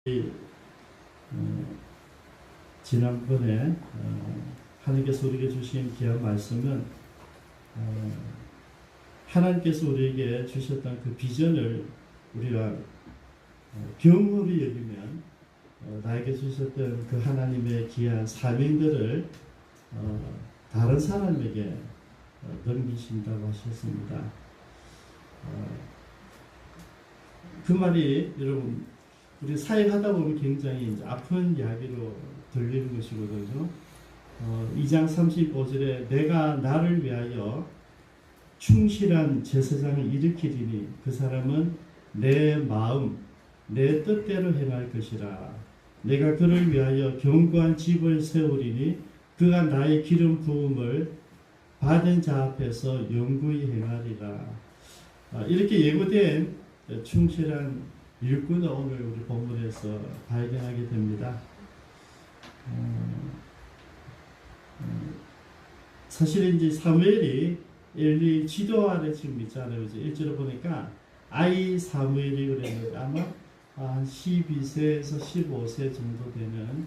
어, 지난번에 하나님께서 우리에게 주신 귀한 말씀은 하나님께서 우리에게 주셨던 그 비전을 우리가 경홀히 여기면 나에게 주셨던 그 하나님의 귀한 사명들을 다른 사람에게 넘기신다고 하셨습니다. 그 말이 여러분 우리 사역하다 보면 굉장히 이제 아픈 이야기로 들리는 것이거든요. 2장 35절에 내가 나를 위하여 충실한 제사장을 일으키리니 그 사람은 내 마음 내 뜻대로 행할 것이라. 내가 그를 위하여 견고한 집을 세우리니 그가 나의 기름 부음을 받은 자 앞에서 영구히 행하리라. 이렇게 예고된 충실한 일꾼을 오늘 우리 본문에서 발견하게 됩니다. 사실 이제 사무엘이 엘리 지도 아래 지금 있잖아요. 1절에 보니까 아이 사무엘이 그랬는데 아마 한 12세에서 15세 정도 되는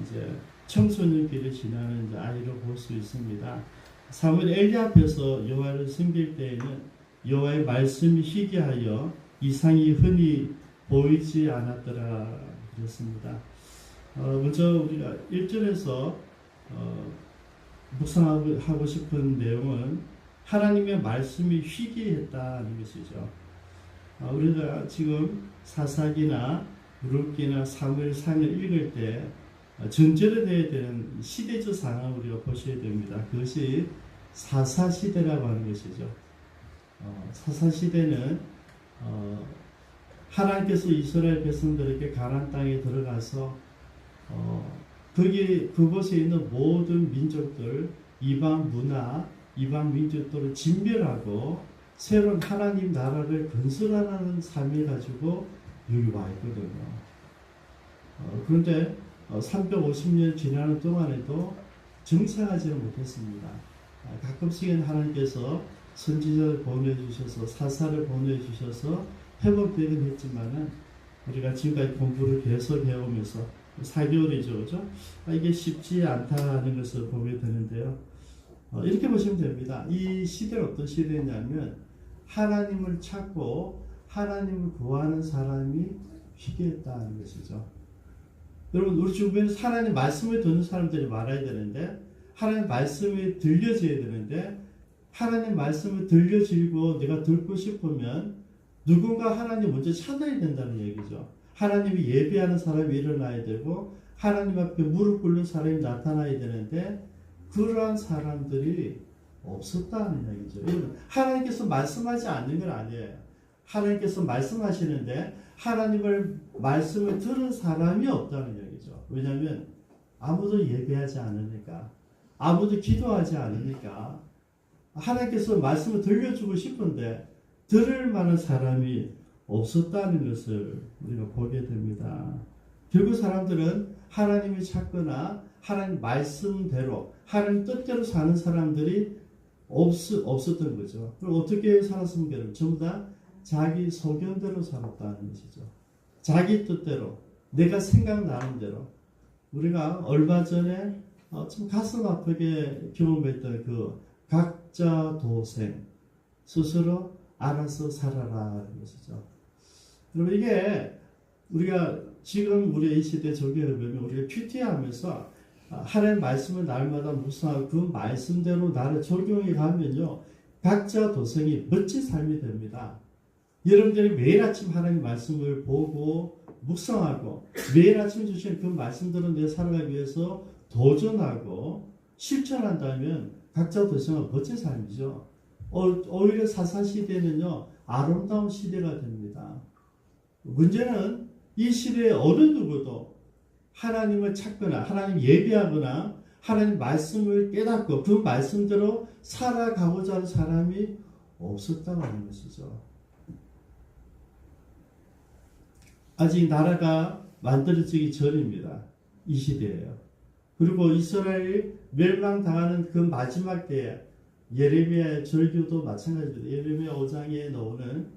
이제 청소년기를 지나는 이제 아이로 볼 수 있습니다. 사무엘 엘리 앞에서 여호와를 섬길 때에는 여호와의 말씀이 희귀하여 이상이 흔히 보이지 않았더라 그랬습니다. 먼저 우리가 1절에서 묵상하고 싶은 내용은 하나님의 말씀이 희귀했다는 것이죠. 우리가 지금 사사기나 룻기나 사무엘상을 읽을 때 전제로 되어야 되는 시대적 상황을 우리가 보셔야 됩니다. 그것이 사사시대라고 하는 것이죠. 사사시대는 하나님께서 이스라엘 백성들에게 가나안 땅에 들어가서 그곳에 있는 모든 민족들, 이방 문화, 이방 민족들을 진멸하고 새로운 하나님 나라를 건설하는 삶을 가지고 여기 와 있거든요. 그런데 350년 지나는 동안에도 정착하지는 못했습니다. 가끔씩은 하나님께서 선지자를 보내주셔서 사사를 보내주셔서 회복되긴 했지만은 우리가 지금까지 공부를 계속 해오면서 4개월이죠, 그죠? 이게 쉽지 않다는 것을 보게 되는데요. 이렇게 보시면 됩니다. 이 시대는 어떤 시대냐면 하나님을 찾고 하나님을 구하는 사람이 희귀했다는 것이죠. 여러분 우리 주변에서 하나님 말씀을 듣는 사람들이 많아야 되는데 하나님 말씀이 들려져야 되는데 하나님 말씀을 들려지고 내가 듣고 싶으면 누군가 하나님 먼저 찾아야 된다는 얘기죠. 하나님이 예배하는 사람이 일어나야 되고 하나님 앞에 무릎 꿇는 사람이 나타나야 되는데 그러한 사람들이 없었다는 얘기죠. 여러분 하나님께서 말씀하지 않는 건 아니에요. 하나님께서 말씀하시는데 하나님을 말씀을 들은 사람이 없다는 얘기죠. 왜냐하면 아무도 예배하지 않으니까 아무도 기도하지 않으니까 하나님께서 말씀을 들려주고 싶은데 들을 만한 사람이 없었다는 것을 우리가 보게 됩니다. 결국 사람들은 하나님을 찾거나 하나님 말씀대로 하나님 뜻대로 사는 사람들이 없었던 거죠. 그럼 어떻게 살았습니까? 전부 다 자기 소견대로 살았다는 것이죠. 자기 뜻대로 내가 생각나는 대로. 우리가 얼마 전에 좀 가슴 아프게 경험했던 그 각자 도생, 스스로 알아서 살아라는 것이죠. 그러면 이게 우리가 지금 우리 이 시대에 적용해보면 우리가 큐티하면서 하나님의 말씀을 날마다 묵상하고 그 말씀대로 나를 적용해 가면요 각자 도생이 멋진 삶이 됩니다. 여러분들이 매일 아침 하나님의 말씀을 보고 묵상하고 매일 아침 주신 그 말씀대로 내 살아가기 위해서 도전하고 실천한다면 각자 도생은 멋진 삶이죠. 오히려 사사시대는요 아름다운 시대가 됩니다. 문제는 이 시대에 어느 누구도 하나님을 찾거나 하나님 예배하거나 하나님 말씀을 깨닫고 그 말씀대로 살아가고자 하는 사람이 없었다고 하는 것이죠. 아직 나라가 만들어지기 전입니다. 이 시대예요. 그리고 이스라엘이 멸망당하는 그 마지막 때에 예레미야의 절규도 마찬가지입니다. 예레미야 5장에 나오는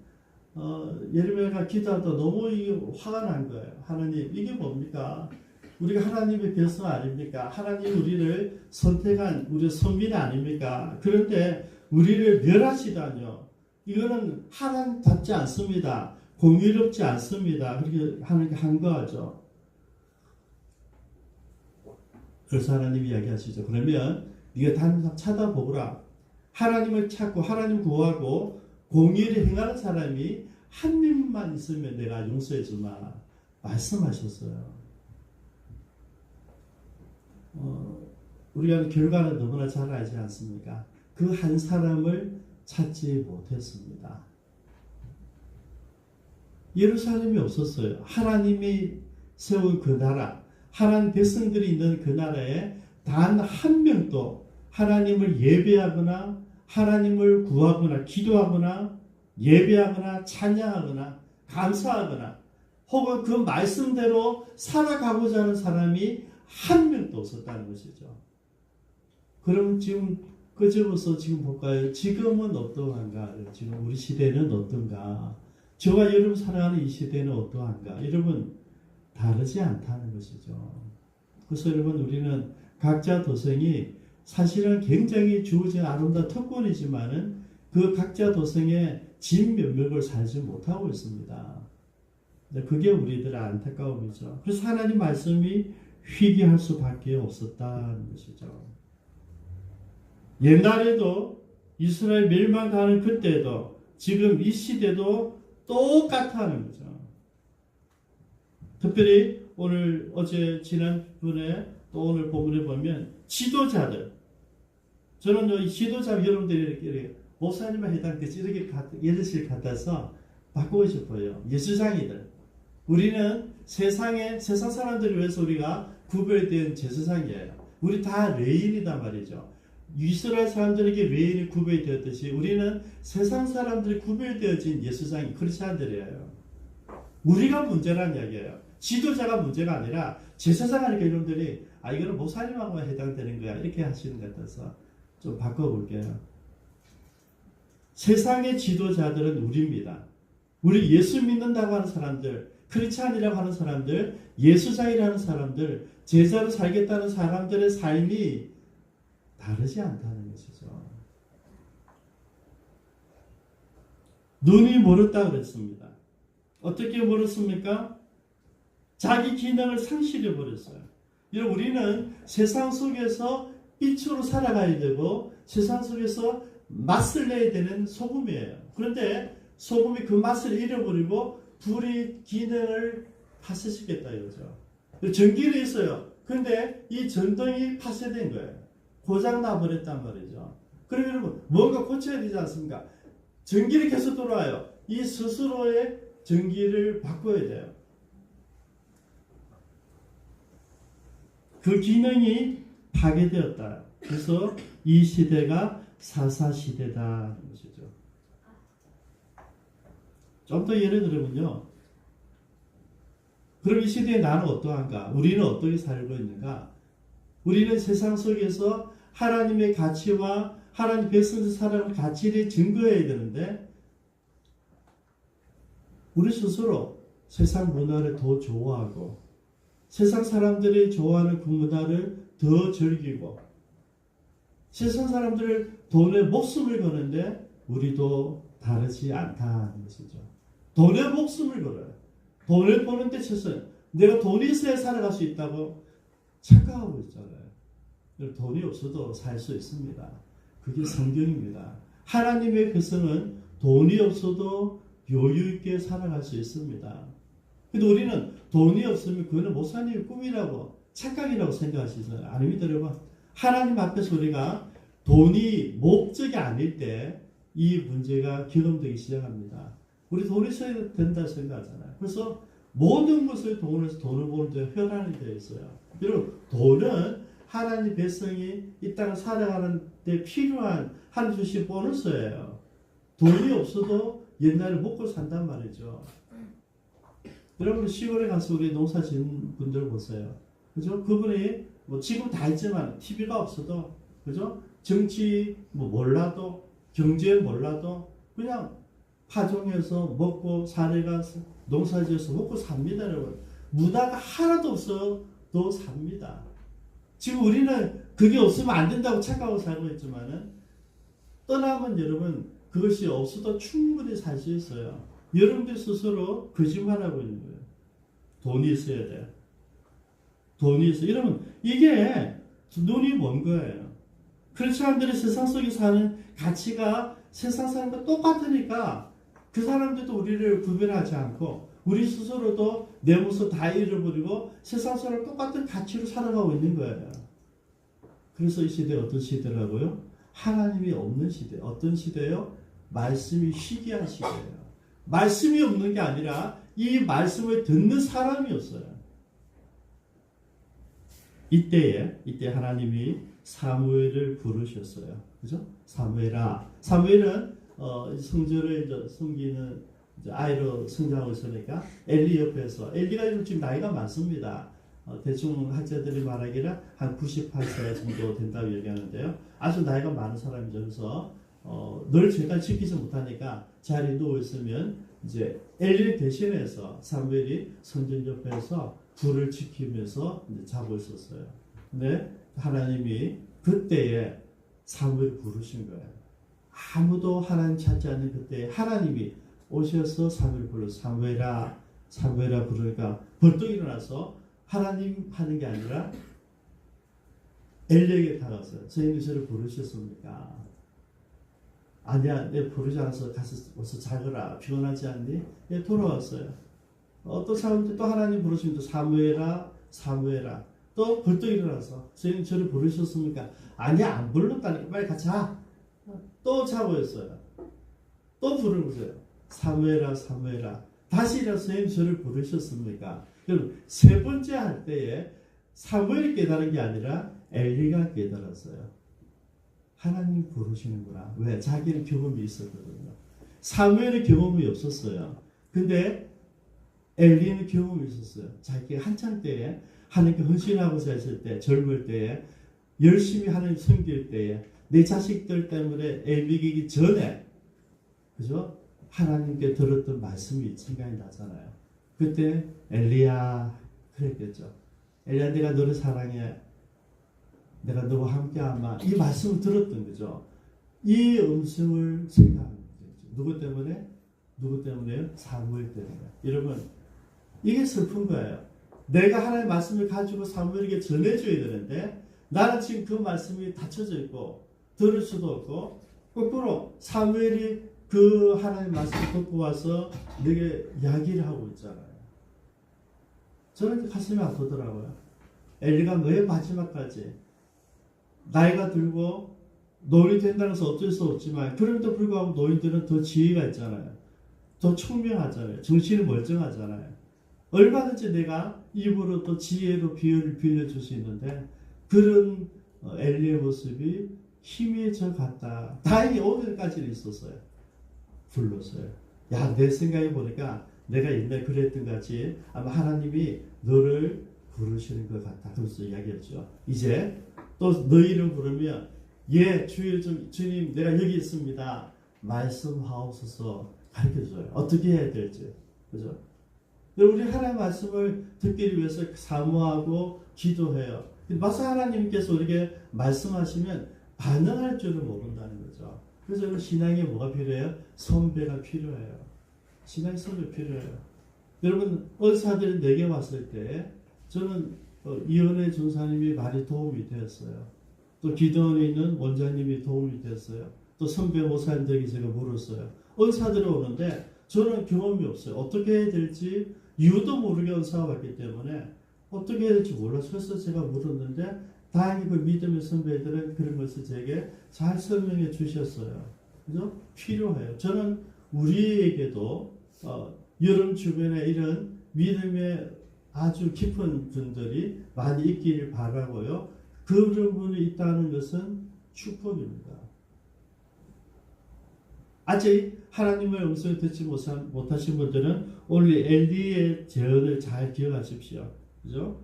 예레미야가 기도하다 너무 화가 난 거예요. 하나님, 이게 뭡니까? 우리가 하나님의 백성 아닙니까? 하나님 우리를 선택한 우리 선민 아닙니까? 그런데 우리를 멸하시다뇨. 이거는 하나님답지 않습니다. 공의롭지 않습니다. 그렇게 하는 게 한거하죠. 그래서 하나님 이야기하시죠. 그러면 네가 다른 찾아보거라. 하나님을 찾고 하나님 구하고 공의를 행하는 사람이 한 명만 있으면 내가 용서해 주마 말씀하셨어요. 우리가 결과는 너무나 잘 알지 않습니까? 그 한 사람을 찾지 못했습니다. 예루살렘이 없었어요. 하나님이 세운 그 나라, 하나님 백성들이 있는 그 나라에 단 한 명도 하나님을 예배하거나 하나님을 구하거나 기도하거나 예배하거나 찬양하거나 감사하거나 혹은 그 말씀대로 살아가고자 하는 사람이 한 명도 없었다는 것이죠. 그럼 지금 끄집어서 지금 볼까요? 지금은 어떠한가? 지금 우리 시대는 어떤가? 저와 여러분 살아가는 이 시대는 어떠한가? 여러분 다르지 않다는 것이죠. 그래서 여러분 우리는 각자 도생이 사실은 굉장히 주어진 아름다운 특권이지만은 그 각자 도생의 진면목을 살지 못하고 있습니다. 그게 우리들의 안타까움이죠. 그래서 하나님 말씀이 희귀할 수밖에 없었다는 것이죠. 옛날에도 이스라엘 멸망하는 그때도 지금 이 시대도 똑같다는 거죠. 특별히 오늘 어제 지난번에 또 오늘 본문에 보면 지도자들, 저는 이 지도자 여러분들이 이렇게 목사님에 해당되지 이렇게 예를 갖다서 바꾸고 싶어요. 예수장이들. 우리는 세상 사람들을 위해서 우리가 구별된 제사장이에요. 우리 다 레인이단 말이죠. 이스라엘 사람들에게 레인이 구별되었듯이 우리는 세상 사람들이 구별되어진 예수장이 크리스찬들이에요. 우리가 문제란 이야기예요. 지도자가 문제가 아니라 제사장 하니까 여러분들이 이거는 목사님하고만 해당되는 거야 이렇게 하시는 것 같아서 좀 바꿔볼게요. 세상의 지도자들은 우리입니다. 우리 예수 믿는다고 하는 사람들, 크리스찬이라고 하는 사람들, 예수장이라는 사람들, 제자로 살겠다는 사람들의 삶이 다르지 않다는 것이죠. 눈이 멀었다 그랬습니다. 어떻게 멀었습니까? 자기 기능을 상실해 버렸어요. 여러분 우리는 세상 속에서 빛으로 살아가야 되고 세상 속에서 맛을 내야 되는 소금이에요. 그런데 소금이 그 맛을 잃어버리고 불이 기능을 파쇄시켰다 이거죠. 전기를 있어요. 근데 이 전등이 파쇄된 거예요. 고장 나버렸단 말이죠. 그러면 여러분 뭔가 고쳐야 되지 않습니까? 전기를 계속 돌아와요. 이 스스로의 전기를 바꿔야 돼요. 그 기능이 파괴되었다. 그래서 이 시대가 사사시대다는 것이죠. 좀 더 예를 들면요. 그럼 이 시대에 나는 어떠한가? 우리는 어떻게 살고 있는가? 우리는 세상 속에서 하나님의 가치와 하나님 백성들 살아가는 가치를 증거해야 되는데 우리 스스로 세상 문화를 더 좋아하고 세상 사람들이 좋아하는 그 문화를 더 즐기고 세상 사람들을 돈에 목숨을 거는데 우리도 다르지 않다는 것이죠. 돈에 목숨을 걸어요. 돈을 버는데 최선. 내가 돈이 있어야 살아갈 수 있다고 착각하고 있잖아요. 돈이 없어도 살 수 있습니다. 그게 성경입니다. 하나님의 백성은 돈이 없어도 여유 있게 살아갈 수 있습니다. 근데 우리는 돈이 없으면 그거는 목사님의 꿈이라고 착각이라고 생각하시잖아요. 아닙니다, 여러분. 하나님 앞에서 우리가 돈이 목적이 아닐 때 이 문제가 경험되기 시작합니다. 우리 돈이 있어야 된다 생각하잖아요. 그래서 모든 것을 돈을 보는 데 혈안이 되어 있어요. 여러분, 돈은 하나님 백성이 이 땅을 살아가는 데 필요한 하나님 주신 보너스예요. 돈이 없어도 옛날에 먹고 산단 말이죠. 여러분 시골에 가서 우리 농사 짓는 분들 보세요. 그죠? 그분이 뭐 지금 다 있지만 TV가 없어도 그죠? 정치 뭐 몰라도 경제 몰라도 그냥 파종해서 먹고 사내가 농사지어서 먹고 삽니다, 여러분. 문화가 하나도 없어도 삽니다. 지금 우리는 그게 없으면 안 된다고 착각하고 살고 있지만은 떠나면 여러분 그것이 없어도 충분히 살 수 있어요. 여러분들 스스로 거짓말하고 있는 거예요. 돈이 있어야 돼요. 돈이 있어. 이러면 이게 눈이 먼 거예요. 그런 사람들이 세상 속에 사는 가치가 세상 사람과 똑같으니까 그 사람들도 우리를 구별하지 않고 우리 스스로도 내 모습 다 잃어버리고 세상 사람 똑같은 가치로 살아가고 있는 거예요. 그래서 이 시대 어떤 시대라고요? 하나님이 없는 시대. 어떤 시대요? 말씀이 희귀한 시대예요. 말씀이 없는 게 아니라 이 말씀을 듣는 사람이 없어요. 이때 하나님이 사무엘을 부르셨어요. 그죠? 사무엘아. 사무엘은 성전을 이제 섬기는 이제 아이로 성장하고 있으니까 엘리 옆에서 엘리가 지금 나이가 많습니다. 대충 학자들이 말하기를 한 98세 정도 된다고 얘기하는데요. 아주 나이가 많은 사람이죠. 그래서 늘 제까지 지키지 못하니까 자리에 누워 있으면 이제 엘리를 대신해서 사무엘이 성전 옆에서 불을 지키면서 이제 자고 있었어요. 근데 하나님이 그때에 사무엘을 부르신 거예요. 아무도 하나님 찾지 않는 그때에 하나님이 오셔서 사무엘을 불러서 사무엘아, 사무엘아 부르니까 벌떡 일어나서 하나님 하는 게 아니라 엘리에게 다가왔어요. 선생님 저를 부르셨습니까? 아니야, 내 부르지 않아서 가서 어서 자거라. 피곤하지 않니? 예, 돌아왔어요. 또 사람들 또 하나님 부르시면 또 사무엘아, 사무엘아. 또 벌떡 일어나서 선생님 저를 부르셨습니까? 아니야, 안 불렀다니까 빨리 가자. 또 자고 있어요. 또 부르세요. 사무엘아, 사무엘아. 다시 일어나서 선생님 저를 부르셨습니까? 그럼 세 번째 할 때에 사무엘이 깨달은 게 아니라 엘리가 깨달았어요. 하나님 부르시는구나. 왜? 자기는 경험이 있었거든요. 사무엘은 경험이 없었어요. 근데 엘리는 경험이 있었어요. 자기가 한창 때에 하나님께 헌신하고 있을 때, 젊을 때에 열심히 하나님 섬길 때에 내 자식들 때문에 엘리기 전에 그죠? 하나님께 들었던 말씀이 생각이 나잖아요. 그때 엘리야 그랬겠죠. 엘리야 내가 너를 사랑해. 내가 너와 함께하마. 이 말씀을 들었던 거죠. 이 음성을 생각하는 거죠. 누구 때문에? 누구 때문에요? 사무엘 때문에. 여러분 이게 슬픈 거예요. 내가 하나님의 말씀을 가지고 사무엘에게 전해줘야 되는데 나는 지금 그 말씀이 닫혀져 있고 들을 수도 없고 거꾸로 사무엘이 그 하나님의 말씀을 듣고 와서 내게 이야기를 하고 있잖아요. 저는 가슴이 아프더라고요. 엘리가 왜 마지막까지 나이가 들고 노인이 된다는 것은 어쩔 수 없지만 그럼에도 불구하고 노인들은 더 지혜가 있잖아요. 더 총명하잖아요. 정신이 멀쩡하잖아요. 얼마든지 내가 입으로 또 지혜로 비유를 빌려줄 수 있는데 그런 엘리의 모습이 희미해져 갔다. 다행히 오늘까지는 있었어요. 불렀어요. 야, 내 생각해 보니까 내가 옛날에 그랬던 것 같이 아마 하나님이 너를 부르시는 것 같다. 그러면서 이야기했죠. 이제 또 너 이름 부르면 예 주님 내가 여기 있습니다. 말씀하옵소서 가르쳐줘요. 어떻게 해야 될지. 그죠? 우리 하나님의 말씀을 듣기 위해서 사모하고 기도해요. 막상 하나님께서 우리에게 말씀하시면 반응할 줄을 모른다는 거죠. 그래서 여러분 신앙에 뭐가 필요해요? 선배가 필요해요. 신앙의 선배 필요해요. 여러분 의사들이 내게 왔을 때 저는 이은혜 전사님이 많이 도움이 되었어요. 또 기도원에 있는 원장님이 도움이 됐어요. 또 선배 목사님들에게 제가 물었어요. 의사들이 오는데 저는 경험이 없어요. 어떻게 해야 될지 이유도 모르게 의사가 왔기 때문에 어떻게 해야 될지 몰라서 그래서 제가 물었는데 다행히 그 믿음의 선배들은 그런 것을 제게 잘 설명해 주셨어요. 그죠? 필요해요. 저는 우리에게도 여러분 주변에 이런 믿음의 아주 깊은 분들이 많이 있기를 바라고요. 그런 분이 있다는 것은 축복입니다. 아직 하나님의 음성을 듣지 못하신 분들은 오늘 엘리의 제언을 잘 기억하십시오. 그죠?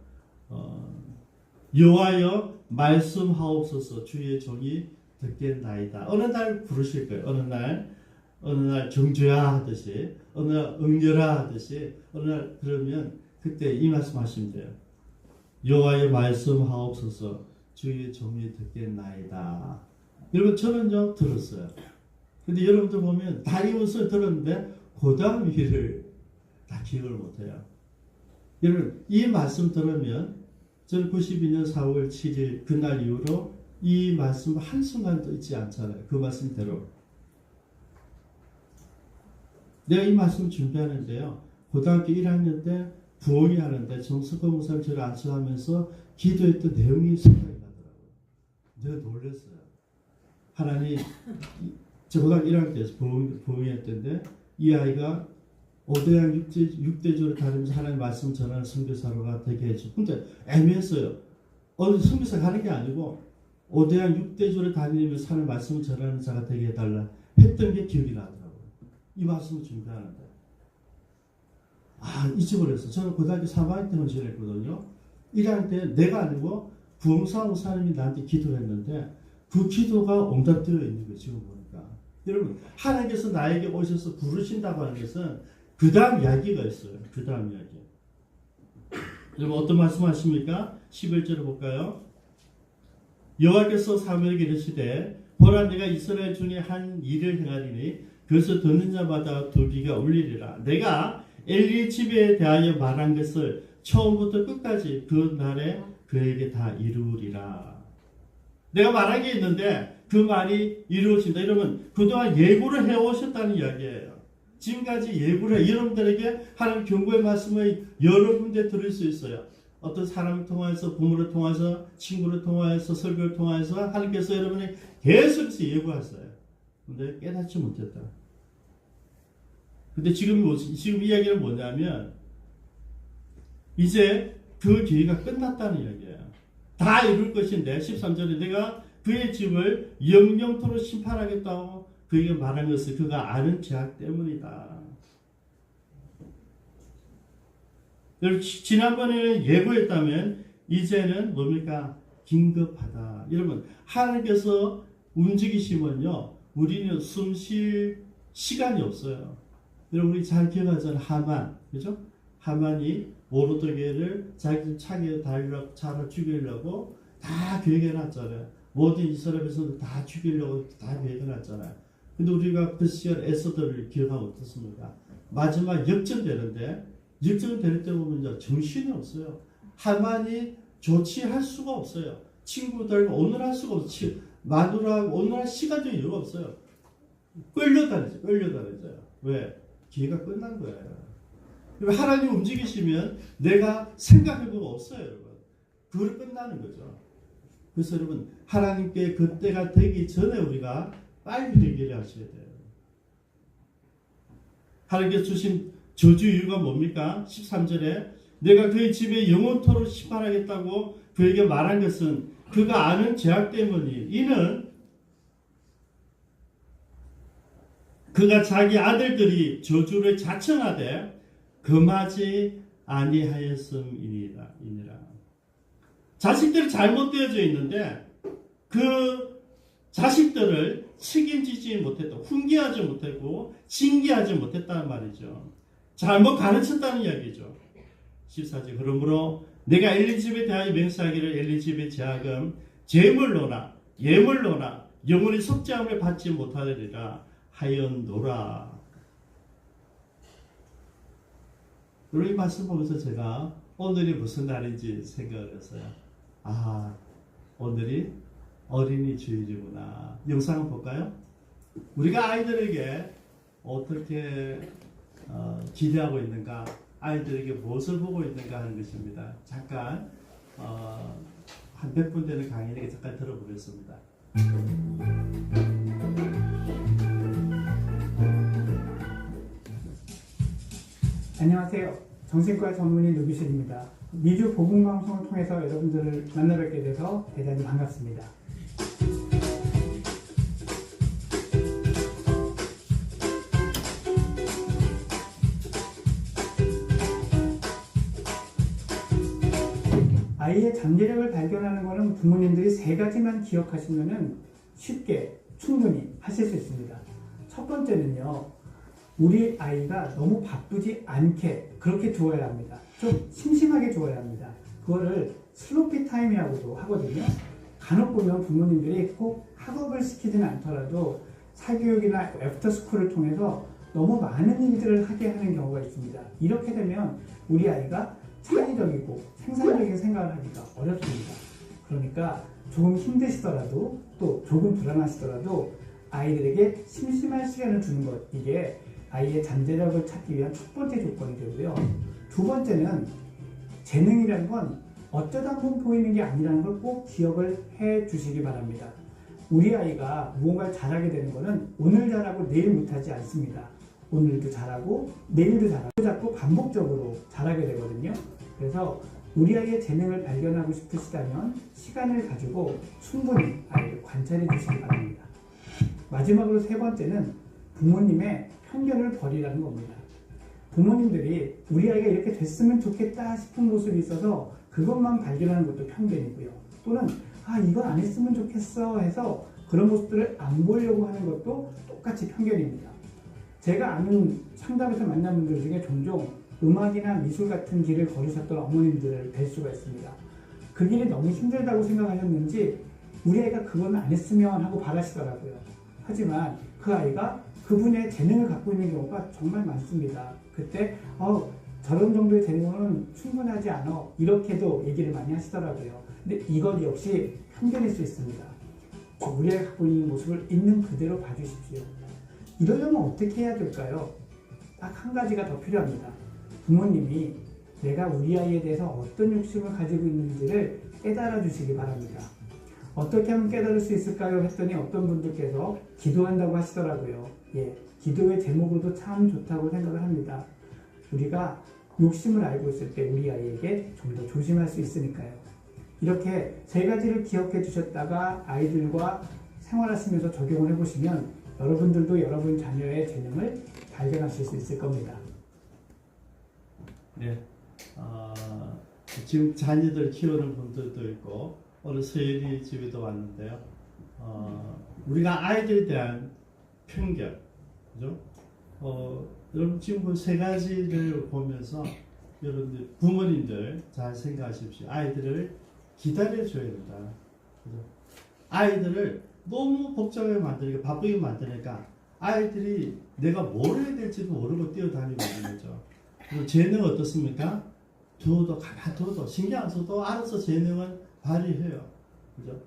여호와여 말씀하옵소서 주의 종이 듣겠나이다. 어느 날 부르실 거예요. 어느 날 어느 날 정주야 하듯이, 어느 날 응결아 하듯이, 어느 날 그러면 그때 이 말씀 하시면 돼요. 여호와의 말씀하옵소서, 주의 종이 듣겠나이다. 여러분 저는요 들었어요. 근데 여러분들 보면 다 이 문서를 들었는데 그 다음 일을 다 기억을 못해요. 여러분 이 말씀 들으면 저는 92년 4월 7일 그날 이후로 이 말씀 한순간도 잊지 않잖아요. 그 말씀대로. 내가 이 말씀 준비하는데요. 고등학교 1학년 때 부흥이 하는데 정석호 목사님 저를 안수하면서 기도했던 내용이 생각이 나더라고요. 내가 놀랐어요. 하나님, 저 고등학교 1학년 때 부흥이 했던데 이 아이가 오대양 6대조를 다니면서 하나님 말씀 전하는 선교사로가 되게 해줘. 근데 애매했어요. 선교사 가는 게 아니고 오대양 6대조를 다니면서 하나님 말씀 전하는 자가 되게 해달라 했던 게 기억이 나더라고요. 이 말씀을 준비하는데 잊어버렸어. 저는 고등학교 3학년 때 헌신했거든요. 1학년 때 내가 아니고 부흥사 목사님이 나한테 기도를 했는데 그 기도가 응답되어 있는 거예요. 지금 보니까. 여러분 하나님께서 나에게 오셔서 부르신다고 하는 것은 그 다음 이야기가 있어요. 그 다음 이야기. 여러분 어떤 말씀 하십니까? 11절을 볼까요? 여호와께서 사무엘에게 이르시되 보라 내가 이스라엘 중에 한 일을 행하리니 그것을 듣는 자마다 두 귀가 울리리라. 내가 엘리의 집에 대하여 말한 것을 처음부터 끝까지 그 날에 그에게 다 이루리라. 내가 말한 게 있는데 그 말이 이루어진다. 이러면 그동안 예고를 해오셨다는 이야기예요. 지금까지 예고를 해. 여러분들에게 하나님 경고의 말씀을 여러 군데 들을 수 있어요. 어떤 사람을 통해서, 부모를 통해서, 친구를 통해서, 설교를 통해서 하나님께서 여러분이 계속해서 예고하셨어요. 근데 깨닫지 못했다. 근데 지금 이야기는 뭐냐면 이제 그 기회가 끝났다는 이야기예요. 다 이룰 것인데 13절에 내가 그의 집을 영영토록 심판하겠다고 그에게 말한 것을 그가 아는 죄악 때문이다. 지난번에는 예고했다면 이제는 뭡니까? 긴급하다. 여러분 하나님께서 움직이시면요 우리는 숨 쉴 시간이 없어요. 여러분 우리 잘 기억하잖아요. 하만, 그죠? 하만이 모르드게를 자기 차게 달라 죽이려고 다 계획해놨잖아요. 모든 이스라엘 백성들 다 죽이려고 다 계획해놨잖아요. 근데 우리가 그 시간 에스더를 기억하면 어떻습니까? 마지막 역전되는데 역전될 때 보면 정신이 없어요. 하만이 조치할 수가 없어요. 친구들과 오늘할 수가 없어요. 마누라하고 오늘할 시간도 여유가 없어요. 끌려다니죠. 왜? 기회가 끝난 거예요. 하나님 움직이시면 내가 생각해보고 없어요, 여러분. 그걸 끝나는 거죠. 그래서 여러분 하나님께 그때가 되기 전에 우리가 빨리 되기를 하셔야 돼요. 하나님께서 주신 저주 이유가 뭡니까? 13절에 내가 그의 집에 영원토록 심판하겠다고 그에게 말한 것은 그가 아는 죄악 때문이 이는 그가 자기 아들들이 저주를 자청하되 금하지 아니하였음이니라. 자식들이 잘못되어져 있는데 그 자식들을 책임지지 못했다. 훈계하지 못했고 징계하지 못했다는 말이죠. 잘못 가르쳤다는 이야기죠. 14절 그러므로 내가 엘리집에 대하여 맹세하기를 엘리집의 제약은 재물로나 예물로나 영원히 속죄함을 받지 못하리라 하였노라. 이 말씀 보면서 제가 오늘이 무슨 날인지 생각을 했어요. 오늘이 어린이 주일이구나. 영상 한번 볼까요? 우리가 아이들에게 어떻게 기대하고 있는가, 아이들에게 무엇을 보고 있는가 하는 것입니다. 잠깐 한 100분 되는 강의를 잠깐 들어보겠습니다. 안녕하세요. 정신과 전문의 노기실입니다. 미주 복음방송을 통해서 여러분들을 만나뵙게 돼서 대단히 반갑습니다. 아이의 잠재력을 발견하는 것은 부모님들이 3가지만 기억하시면 쉽게 충분히 하실 수 있습니다. 첫 번째는요, 우리 아이가 너무 바쁘지 않게 그렇게 두어야 합니다. 좀 심심하게 두어야 합니다. 그거를 슬로피 타임이라고도 하거든요. 간혹 보면 부모님들이 꼭 학업을 시키지는 않더라도 사교육이나 애프터스쿨을 통해서 너무 많은 일들을 하게 하는 경우가 있습니다. 이렇게 되면 우리 아이가 창의적이고 생산적인 생각을 하기가 어렵습니다. 그러니까 조금 힘드시더라도 또 조금 불안하시더라도 아이들에게 심심한 시간을 주는 것, 이게 아이의 잠재력을 찾기 위한 첫 번째 조건이 되고요. 두 번째는 재능이라는 건 어쩌다 한번 보이는 게 아니라는 걸 꼭 기억을 해 주시기 바랍니다. 우리 아이가 무언가를 잘하게 되는 것은 오늘 잘하고 내일 못하지 않습니다. 오늘도 잘하고 내일도 잘하고 자꾸 반복적으로 잘하게 되거든요. 그래서 우리 아이의 재능을 발견하고 싶으시다면 시간을 가지고 충분히 아이를 관찰해 주시기 바랍니다. 마지막으로 세 번째는 부모님의 편견을 버리라는 겁니다. 부모님들이 우리 아이가 이렇게 됐으면 좋겠다 싶은 모습이 있어서 그것만 발견하는 것도 편견이고요. 또는 이건 안 했으면 좋겠어 해서 그런 모습들을 안 보려고 하는 것도 똑같이 편견입니다. 제가 아는 상담에서 만난 분들 중에 종종 음악이나 미술 같은 길을 걸으셨던 어머님들을 뵐 수가 있습니다. 그 길이 너무 힘들다고 생각하셨는지 우리 아이가 그건 안 했으면 하고 바라시더라고요. 하지만 그 아이가 그 분야의 재능을 갖고 있는 경우가 정말 많습니다. 그때 저런 정도의 재능은 충분하지 않아, 이렇게도 얘기를 많이 하시더라고요. 근데 이것 역시 편견일 수 있습니다. 우리 아이가 갖고 있는 모습을 있는 그대로 봐주십시오. 이러려면 어떻게 해야 될까요? 딱 한 가지가 더 필요합니다. 부모님이 내가 우리 아이에 대해서 어떤 욕심을 가지고 있는지를 깨달아 주시기 바랍니다. 어떻게 하면 깨달을 수 있을까요? 했더니 어떤 분들께서 기도한다고 하시더라고요. 기도의 제목으로도 참 좋다고 생각을 합니다. 우리가 욕심을 알고 있을 때 우리 아이에게 좀 더 조심할 수 있으니까요. 이렇게 세 가지를 기억해 주셨다가 아이들과 생활하시면서 적용을 해보시면 여러분들도 여러분 자녀의 재능을 발견하실 수 있을 겁니다. 네, 지금 자녀들 키우는 분들도 있고 오늘 서연이 집에도 왔는데요. 우리가 아이들에 대한 편견, 그죠? 여러분 지금 그 세 가지를 보면서 여러분들 부모님들 잘 생각하십시오. 아이들을 기다려줘야 된다. 그죠? 아이들을 너무 복잡하게 만드니까, 바쁘게 만드니까 아이들이 내가 뭘 해야 될지도 모르고 뛰어다니고 있는 거죠. 그리고 재능 어떻습니까? 가만 둬도 신경 안 써도 알아서 재능은 발휘해요. 그죠?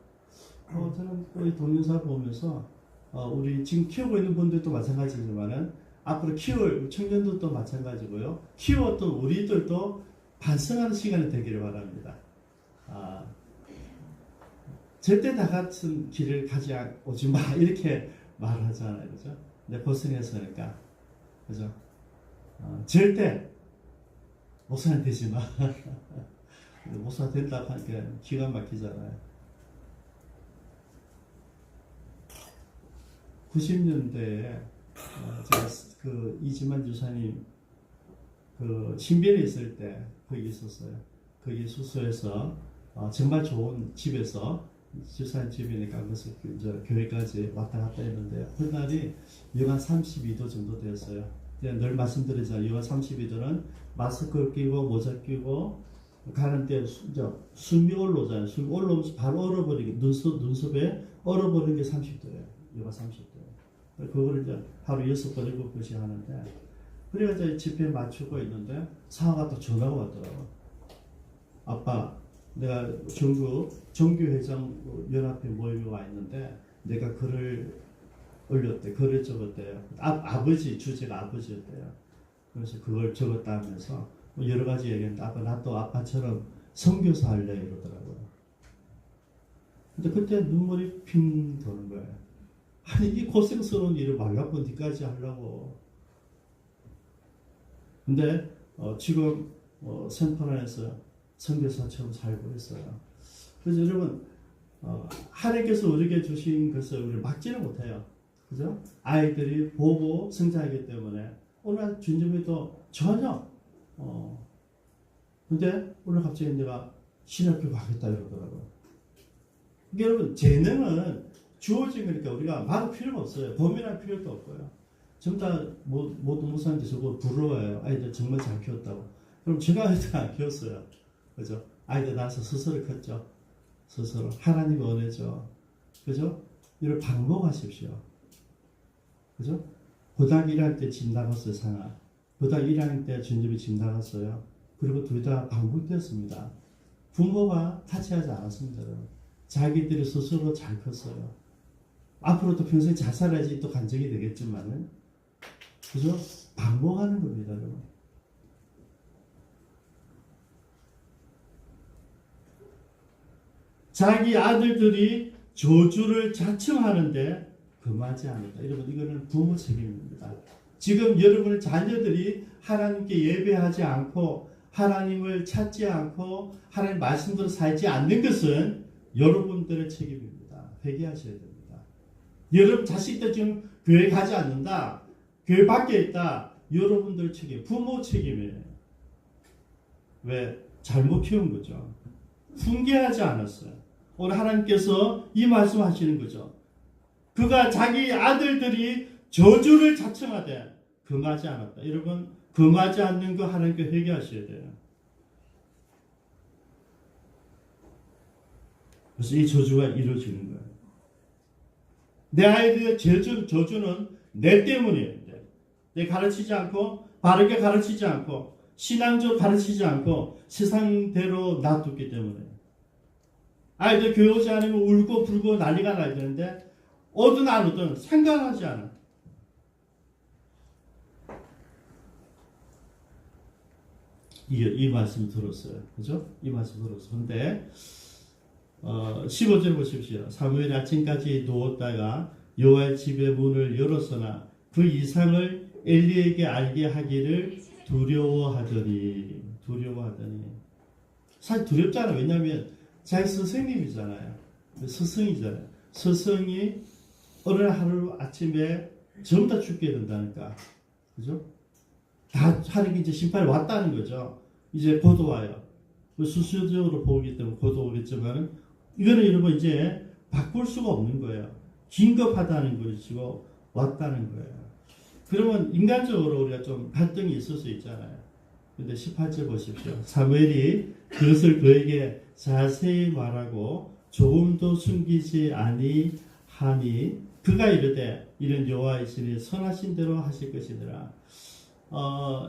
저는 이 동영상 보면서 우리 지금 키우고 있는 분들도 마찬가지지만은 앞으로 키울 청년들도 마찬가지고요. 키웠던 우리들도 반성하는 시간이 되기를 바랍니다. 절대 다 같은 길을 오지 마 이렇게 말하잖아요, 그죠? 내 고생했으니까, 그죠? 절대 목사는 되지 마. 목사 된다고 하니까 기가 막히잖아요. 90년대에 제가 그 이지만 주사님 그 신변에 있을 때 거기 있었어요. 거기 숙소에서 정말 좋은 집에서 주사님 집이니까 그래서 교회까지 왔다 갔다 했는데 그날이 영하 32도 정도 되었어요. 늘 말씀드리잖아요. 영하 32도는 마스크를 끼고 모자 끼고 가는데 숨이 올라오잖아요. 숨이 올라오면서 바로 얼어버리게 눈썹에 얼어버리는 게 30도예요. 영하 30도예요. 그거를 이제 하루 6번, 7번씩 하는데 그래가지고 집회에 맞추고 있는데 상화가 또 전화가 왔더라고. 아빠, 내가 정교회장 연합회 모임에 와 있는데 내가 글을 올렸대. 글을 적었대요. 아버지, 주제가 아버지였대요. 그래서 그걸 적었다 하면서 여러 가지 얘기했는데 아빠, 나 또 아빠처럼 선교사 할래 이러더라고요. 근데 그때 눈물이 핑 도는 거예요. 아니 이 고생스러운 일을 말라고 니까지 하려고. 근데 지금 샌프란에서 선교사처럼 살고 있어요. 그래서 여러분 하나님께서 우리에게 주신 것을 우리 막지는 못해요. 그죠? 아이들이 보고 성장하기 때문에 오늘 준점이도 전혀 근데 오늘 갑자기 내가 신학교 가겠다 이러더라고요. 여러분 재능은 주어진 거니까 우리가 막을 필요가 없어요. 고민할 필요도 없고요. 전부 다 모두 목사님들 저거 부러워요. 아이들 정말 잘 키웠다고. 그럼 제가 아이들 안 키웠어요. 그죠? 아이들 낳아서 스스로 컸죠. 스스로. 하나님 원해죠. 그죠? 이걸 방법하십시오. 그죠? 고등학교 1학년 때 집 나갔어요, 상하. 고등학교 1학년 때 전집에 집 나갔어요. 그리고 둘 다 방북되었습니다. 부모가 타치하지 않았습니다. 자기들이 스스로 잘 컸어요. 앞으로도 평생 잘 살아야지 또 간증이 되겠지만은, 그죠? 방법하는 겁니다, 여러분. 자기 아들들이 저주를 자청하는데 금하지 않는다. 여러분, 이거는 부모 책임입니다. 지금 여러분의 자녀들이 하나님께 예배하지 않고 하나님을 찾지 않고 하나님 말씀대로 살지 않는 것은 여러분들의 책임입니다. 회개하셔야 됩니다. 여러분 자식들 지금 교회 가지 않는다. 교회 밖에 있다. 여러분들 책임, 부모 책임이에요. 왜? 잘못 키운 거죠. 훈계하지 않았어요. 오늘 하나님께서 이 말씀 하시는 거죠. 그가 자기 아들들이 저주를 자청하되 금하지 않았다. 여러분, 금하지 않는 거 하나님께 회개하셔야 돼요. 그래서 이 저주가 이루어지는 거예요. 내 아이들의 저주는 내 때문이에요. 내 가르치지 않고, 바르게 가르치지 않고, 신앙적으로 가르치지 않고, 세상대로 놔뒀기 때문에. 아이들 교회 오지 않으면 울고 불고 난리가 나야 되는데, 오든 안 오든 상관하지 않아. 이 말씀 들었어요. 그죠? 이 말씀 들었어요. 근데, 15절 보십시오. 사무엘이 아침까지 누웠다가 여호와의 집의 문을 열었으나 그 이상을 엘리에게 알게 하기를 두려워하더니. 사실 두렵잖아. 왜냐하면 자기 스승님이잖아요. 스승이잖아요. 스승이 어느 하루 아침에 전부 다 죽게 된다니까. 그죠? 다 하는 게 이제 심판이 왔다는 거죠. 이제 곧 와요. 수수적으로 보기 때문에 곧 오겠지만은 이거는 여러분 이제 바꿀 수가 없는 거예요. 긴급하다는 것이고 왔다는 거예요. 그러면 인간적으로 우리가 좀 갈등이 있을 수 있잖아요. 근데 18절 보십시오. 사무엘이 그것을 그에게 자세히 말하고 조금도 숨기지 아니하니 그가 이르되 이는 여호와이시니 선하신 대로 하실 것이니라.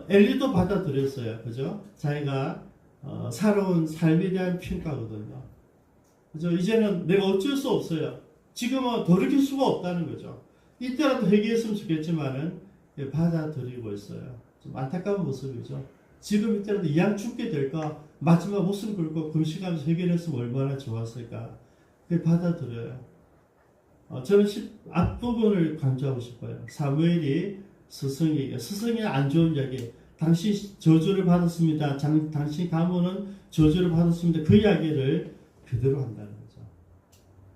엘리도 받아들였어요. 그죠? 자기가 살아온 삶에 대한 평가거든요. 그죠? 이제는 내가 어쩔 수 없어요. 지금은 돌이킬 수가 없다는 거죠. 이때라도 회개했으면 좋겠지만은 받아들이고 있어요. 좀 안타까운 모습이죠. 지금 이때라도 이왕 죽게 될까 마지막 목숨 걸고 금식하면서 회개했으면 얼마나 좋았을까. 받아들여요. 저는 앞부분을 강조하고 싶어요. 사무엘이 스승이 안 좋은 이야기, 당신 저주를 받았습니다. 당신 가문은 저주를 받았습니다. 그 이야기를 그대로 한다는 거죠.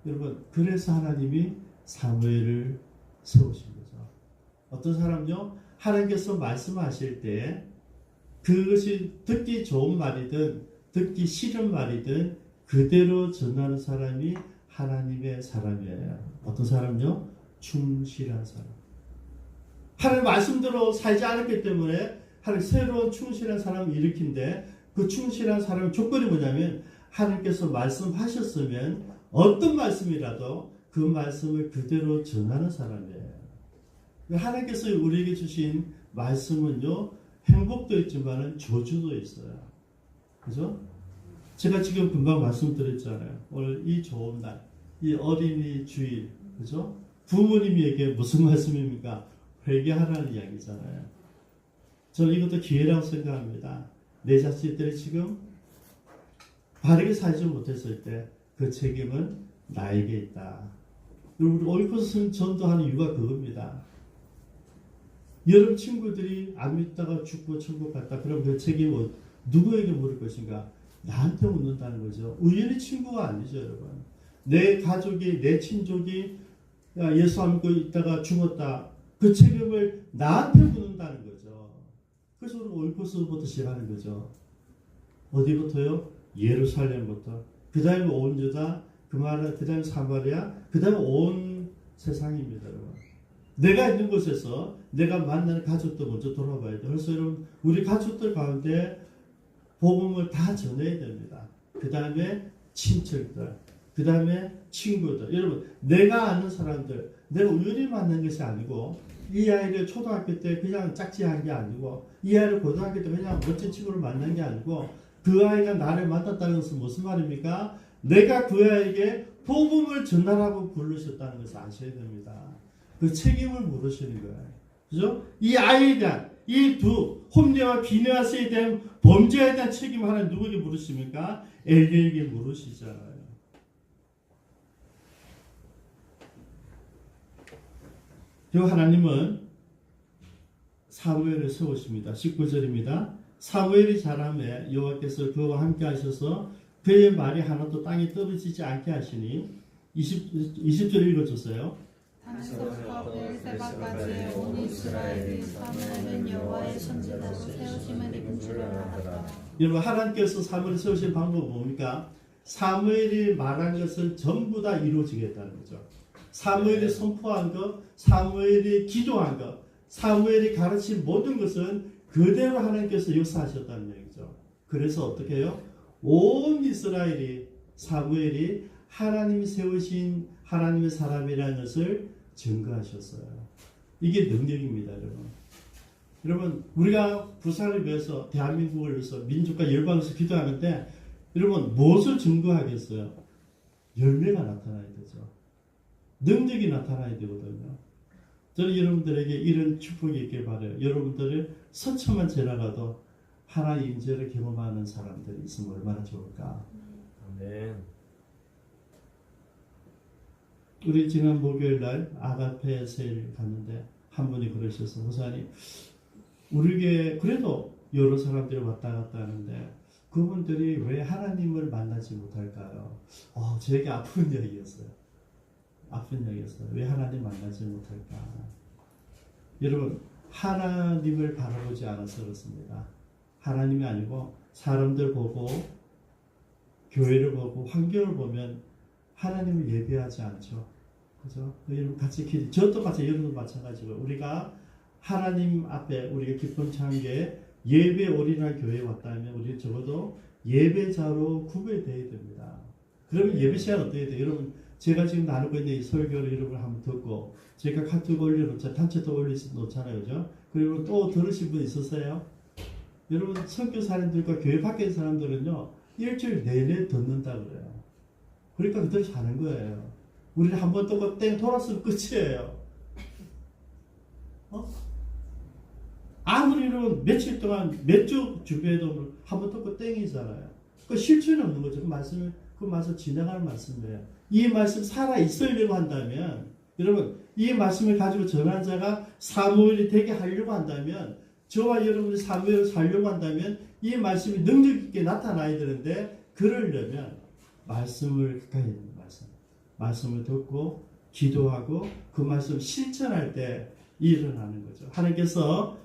여러분, 그래서 하나님이 사무엘을 세우신 거죠. 어떤 사람요, 하나님께서 말씀하실 때 그것이 듣기 좋은 말이든 듣기 싫은 말이든 그대로 전하는 사람이 하나님의 사람이에요. 어떤 사람요? 충실한 사람. 하나님 말씀대로 살지 않았기 때문에 하나님 새로운 충실한 사람을 일으킨데 그 충실한 사람의 조건이 뭐냐면 하나님께서 말씀하셨으면 어떤 말씀이라도 그 말씀을 그대로 전하는 사람이에요. 하나님께서 우리에게 주신 말씀은요, 행복도 있지만 저주도 있어요. 그죠? 제가 지금 금방 말씀드렸잖아요. 오늘 이 좋은 날, 이 어린이 주일, 그죠? 부모님에게 무슨 말씀입니까? 회개하라는 이야기잖아요. 저는 이것도 기회라고 생각합니다. 내 자식들이 지금 바르게 살지 못했을 때 그 책임은 나에게 있다. 우리 오이코스 전도하는 이유가 그겁니다. 여러분 친구들이 안 믿다가 죽고 천국 갔다. 그럼 그 책임은 누구에게 물을 것인가? 나한테 묻는다는 거죠. 우연히 친구가 아니죠, 여러분. 내 가족이, 내 친족이 예수 안 믿고 있다가 죽었다. 그 책임을 나한테 묻는다는 거죠. 그래서 우리 오이코스부터 시작하는 거죠. 어디부터요? 예루살렘부터. 그 다음에 온 유다, 그 다음에 사마리아, 그 다음에 온 세상입니다, 여러분. 내가 있는 곳에서 내가 만나는 가족도 먼저 돌아봐야 돼. 그래서 여러분 우리 가족들 가운데 복음을 다 전해야 됩니다. 그 다음에 친척들, 그 다음에 친구들. 여러분 내가 아는 사람들, 내가 우연히 만난 것이 아니고 이 아이를 초등학교 때 그냥 짝지한 게 아니고 이 아이를 고등학교 때 그냥 멋진 친구를 만난 게 아니고 그 아이가 나를 만났다는 것은 무슨 말입니까? 내가 그 아이에게 복음을 전하라고 부르셨다는 것을 아셔야 됩니다. 그 책임을 물으시는 거예요. 그죠? 이 아이에 대한 이 두 홈리와 비느하스에 대한 범죄에 대한 책임을 하나님 누구에게 물으십니까? 엘리에게 물으시잖아요. 그리고 하나님은 사무엘을 세우십니다. 19절입니다. 사무엘이 자라매 여호와께서 그와 함께 하셔서 그의 말이 하나도 땅에 떨어지지 않게 하시니 20절 읽어주세요. 단에서부터 베르세바까지 온 이스라엘이 사무엘은 여호와의 선지자로 세우심을 입은 줄을 알았더라. 여러분 하나님께서 사무엘을 세우신 방법은 뭡니까? 사무엘이 말한 것은 전부 다 이루어지겠다는 거죠. 사무엘이 선포한 것, 사무엘이 기도한 것, 사무엘이 가르친 모든 것은 그대로 하나님께서 역사하셨다는 얘기죠. 그래서 어떻게 해요? 온 이스라엘이 사무엘이 하나님이 세우신 하나님의 사람이라는 것을 증거하셨어요. 이게 능력입니다, 여러분. 여러분, 우리가 부산을 위해서, 대한민국을 위해서, 민족과 열방을 위해서 기도하는데, 여러분, 무엇을 증거하겠어요? 열매가 나타나야 되죠. 능력이 나타나야 되거든요. 저는 여러분들에게 이런 축복이 있길 바라요. 여러분들을 서천만 지나가도 하나의 임재를 경험하는 사람들이 있으면 얼마나 좋을까. 아멘. 우리 지난 목요일 날 아가페 세일 갔는데 한 분이 그러셔서 목사님 우리에게 그래도 여러 사람들이 왔다 갔다 하는데 그분들이 왜 하나님을 만나지 못할까요? 저에게 아픈 이야기였어요. 아픈 이야기였어요. 왜 하나님 만나지 못할까? 여러분 하나님을 바라보지 않아서 그렇습니다. 하나님이 아니고 사람들 보고 교회를 보고 환경을 보면 하나님을 예배하지 않죠. 그죠? 여러분 같이 저도 마찬가지, 여러분도 마찬가지고 우리가 하나님 앞에 우리가 기쁨 찬게 예배 올인할 교회에 왔다면 우리 적어도 예배자로 구별되어야 됩니다. 그러면 예배 시간 어떻게 돼요? 여러분 제가 지금 나누고 있는 이 설교를 여러분 한번 듣고 제가 카톡 올려놓자 단체도 올려놓잖아요. 그죠? 그리고 또 들으신 분 있으세요? 여러분 선교사님들과 교회 밖에 있는 사람들은요 일주일 내내 듣는다 그래요. 그러니까 그대로 사는 거예요. 우리는 한 번 또 땡 돌았으면 끝이에요. 아무리 이러면 며칠 동안 몇 주 주변에도 한 번 또 땡이잖아요. 그 실천이 없는 거죠. 그 말씀 지나가는 말씀이에요. 이 말씀 살아 있으려고 한다면 여러분 이 말씀을 가지고 전한 자가 사무엘이 되게 하려고 한다면 저와 여러분이 사무엘을 살려고 한다면 이 말씀이 능력 있게 나타나야 되는데 그러려면 말씀을 가까이 있는 말씀을 듣고 기도하고 그 말씀 실천할 때 일어나는 거죠. 하나님께서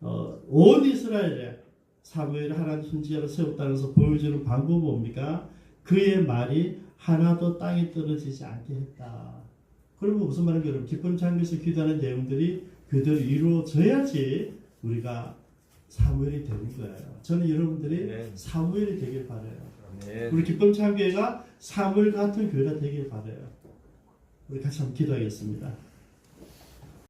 온 이스라엘에 사무엘을 하나님 선지자로 세웠다는 것을 보여주는 방법은 뭡니까? 그의 말이 하나도 땅에 떨어지지 않게 했다. 그러면 무슨 말인가 여러분 기쁨 찬양에서 기도하는 내용들이 그대로 이루어져야지 우리가 사무엘이 되는 거예요. 저는 여러분들이 네. 사무엘이 되길 바라요. 아멘. 우리 기쁨 찬교회가 사무엘 같은 교회가 되길 바라요. 우리 같이 한번 기도하겠습니다.